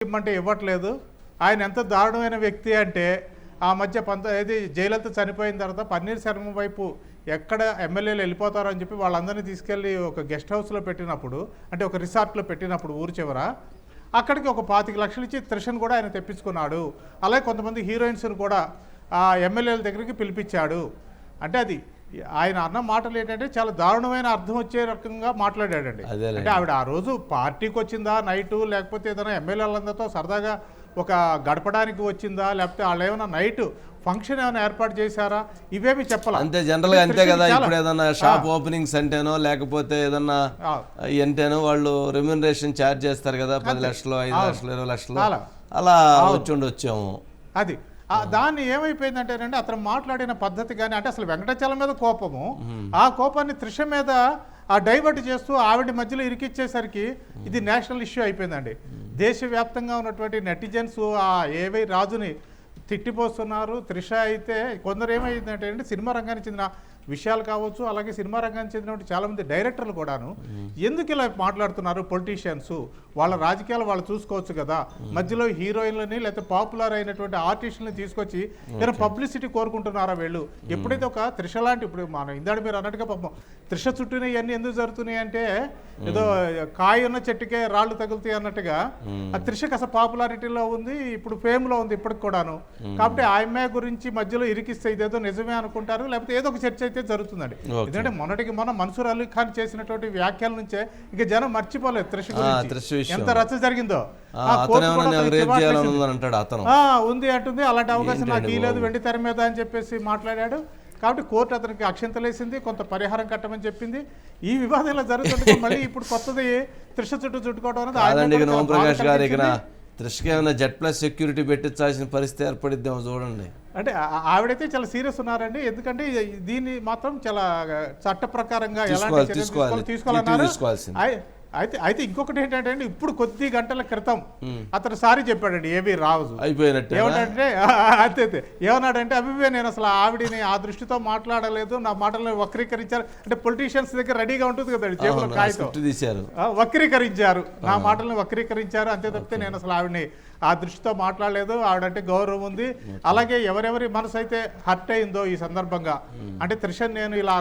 ఇమ్మంటే ఇవ్వట్లేదు. ఆయన ఎంత దారుణమైన వ్యక్తి అంటే ఆ మధ్య జయలలిత చనిపోయిన తర్వాత పన్నీర్ సెల్వం వైపు ఎక్కడ ఎమ్మెల్యేలు వెళ్ళిపోతారో అని చెప్పి వాళ్ళందరినీ తీసుకెళ్ళి ఒక గెస్ట్ హౌస్లో పెట్టినప్పుడు, అంటే ఒక రిసార్ట్లో పెట్టినప్పుడు ఊరు చివర అక్కడికి ఒక 25 లక్షలు ఇచ్చి త్రిషను కూడా ఆయన తెప్పించుకున్నాడు. అలాగే కొంతమంది హీరోయిన్స్ని కూడా ఆ ఎమ్మెల్యేల దగ్గరికి పిలిపించాడు. అంటే అది ఆయన అన్న మాటలు ఏంటంటే చాలా దారుణమైన అర్థం వచ్చే రకంగా మాట్లాడాడండి. అంటే ఆవిడ ఆ రోజు పార్టీకి వచ్చిందా నైటు, లేకపోతే ఏదైనా ఎమ్మెల్యేలందరితో సరదాగా ఒక గడపడానికి వచ్చిందా, లేకపోతే వాళ్ళు ఏమైనా నైట్ ఫంక్షన్ ఏమైనా ఏర్పాటు చేశారా, ఇవేమి చెప్పాలి. అంతే జనరల్ గా అంతే కదా. ఇప్పుడు ఏదన్నా షాప్ ఓపెనింగ్స్ అంటేనో లేకపోతే ఏదన్నా అంటేనో వాళ్ళు రెమ్యూనరేషన్ ఛార్జ్ చేస్తారు కదా, 10 లక్షలు 5 లక్షలు 20 లక్షలు అలా వచ్చాము. అది దాన్ని ఏమైపోయిందంటేనండి, అతను మాట్లాడిన పద్ధతి కానీ, అంటే అసలు వెంకటాచలం మీద కోపము, ఆ కోపాన్ని త్రిష మీద డైవర్ట్ చేస్తూ ఆవిడ మధ్యలో ఇరికిచ్చేసరికి ఇది నేషనల్ ఇష్యూ అయిపోయిందండి. దేశవ్యాప్తంగా ఉన్నటువంటి నెటిజన్స్ ఆ ఏవై రాజుని తిట్టిపోస్తున్నారు. త్రిష అయితే కొందరు ఏమైందంటే అండి, సినిమా రంగానికి చెందిన విషయాలు కావచ్చు, అలాగే సినిమా రంగానికి చెందినటువంటి చాలామంది డైరెక్టర్లు కూడాను ఎందుకు ఇలా మాట్లాడుతున్నారు, పొలిటీషియన్స్ వాళ్ళ రాజకీయాలు వాళ్ళు చూసుకోవచ్చు కదా, మధ్యలో హీరోయిన్లని లేకపోతే పాపులర్ అయినటువంటి ఆర్టిస్టులని తీసుకొచ్చి ఏదైనా పబ్లిసిటీ కోరుకుంటున్నారా వీళ్ళు. ఎప్పుడైతే ఒక త్రిష లాంటి, ఇప్పుడు మనం ఇందాక మీరు అన్నట్టుగా పాపం త్రిష చుట్టూనే ఇవన్నీ ఎందుకు జరుగుతున్నాయి అంటే ఏదో కాయ ఉన్న చెట్టుకే రాళ్ళు తగులుతాయి అన్నట్టుగా ఆ త్రిషకు అసలు పాపులారిటీలో ఉంది, ఇప్పుడు ఫేమ్లో ఉంది ఇప్పటికి కూడాను. కాబట్టి ఆ అమ్మాయి గురించి మధ్యలో ఇరికిస్తే ఇదేదో నిజమే అనుకుంటారు, లేకపోతే ఏదో ఒక చర్చ అయితే జరుగుతుందండి. ఎందుకంటే మొన్నటికి మొన్న మన్సూర్ అలీ ఖాన్ చేసినటువంటి వ్యాఖ్యల నుంచే ఇంకా జనం మర్చిపోలేదు త్రిష గురించి ఎంత రచ్చ జరిగిందో. ఉంది అంటుంది, అలాంటి అవకాశం నాకు ఈ లేదు వెండి తెర మీద అని చెప్పేసి మాట్లాడాడు. కాబట్టి కోర్టు అతనికి అక్షంతలేసింది, కొంత పరిహారం కట్టమని చెప్పింది. ఈ వివాదం ఇలా జరుగుతుంది. మళ్ళీ ఇప్పుడు కొత్తది త్రిష చుట్టుకోవడం అనేది త్రిషకి ఏమైనా Z+ సెక్యూరిటీ పెట్టించాల్సిన పరిస్థితి ఏర్పడిద్దాం చూడండి. అంటే ఆవిడైతే చాలా సీరియస్ ఉన్నారండి. ఎందుకంటే దీన్ని మాత్రం చాలా చట్ట ప్రకారంగా ఎలాంటి తీసుకోవాలన్నారు. అయితే ఇంకొకటి ఏంటంటే అండి, ఇప్పుడు కొద్ది గంటల క్రితం అతను సారీ చెప్పాడండి ఏవి రాజు. అయిపోయినట్టు ఏమంటే అంతే ఏమన్నాడంటే, అభివే నేను అసలు ఆవిడని ఆ దృష్టితో మాట్లాడలేదు, నా మాటలను వక్రీకరించారు. అంటే పొలిటీషియన్స్ దగ్గర రెడీగా ఉంటుంది కదా జేబులో కాగితం, వక్రీకరించారు, నా మాటలను వక్రీకరించారు అంతే తప్పితే నేను అసలు ఆవిడని ఆ దృష్టితో మాట్లాడలేదు. ఆవిడంటే గౌరవం ఉంది. అలాగే ఎవరెవరి మనసు అయితే హర్ట్ అయిందో ఈ సందర్భంగా, అంటే త్రిష నేను ఇలా